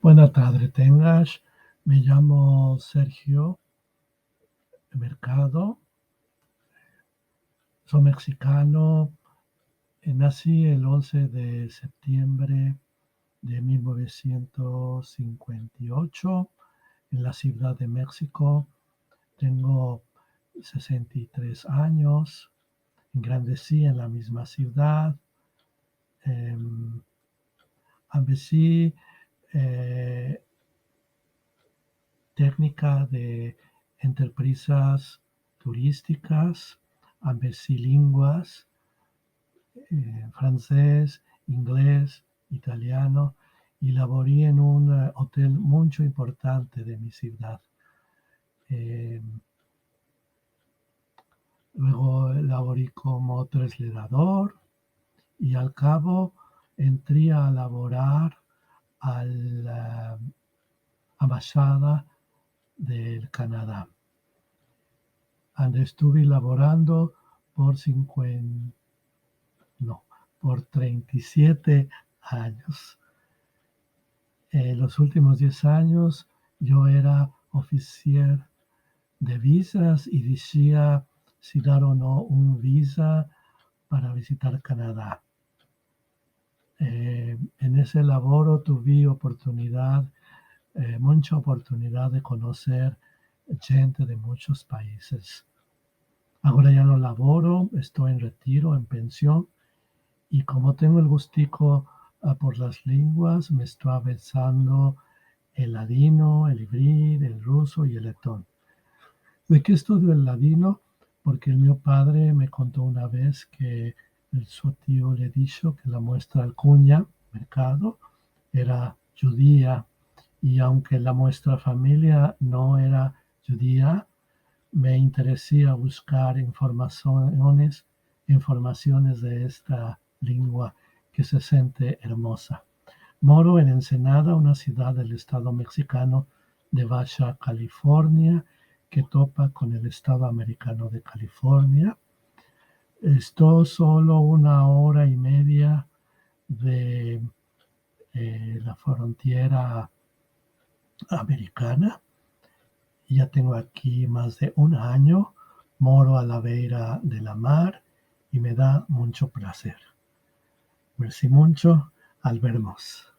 Buena tarde tengas. Me llamo Sergio Mercado. Soy mexicano. Nací el 11 de septiembre de 1958 en la Ciudad de México. Tengo 63 años. Engrandecí en la misma ciudad. Em, Ambeci técnica de empresas turísticas, ambilinguas, francés, inglés, italiano, y laboré en un hotel muy importante de mi ciudad. Eh, Luego laboré como trasladador y al cabo entré a laborar a la Embajada del Canadá, donde estuve laborando por 50, no, por 37 años. Los últimos 10 años yo era oficial de visas y decía si dar o no un visa para visitar Canadá. En ese laboro tuve mucha oportunidad de conocer gente de muchos países. Ahora ya no laboro, estoy en retiro, en pensión, y como tengo el gustico por las lenguas, me estoy avanzando el ladino, el hebreo, el ruso y el letón. ¿De qué estudio el ladino? Porque el mío padre me contó una vez que su tío le dijo que la muestra Alcuña, Mercado, era judía, y aunque la muestra familia no era judía, me interesé a buscar informaciones de esta lengua que se siente hermosa. Moro en Ensenada, una ciudad del estado mexicano de Baja California, que topa con el estado americano de California. Estoy solo 1 hora y media de la frontera americana. Ya tengo aquí más de un año, moro a la vera de la mar y me da mucho placer. Merci mucho, al vernos.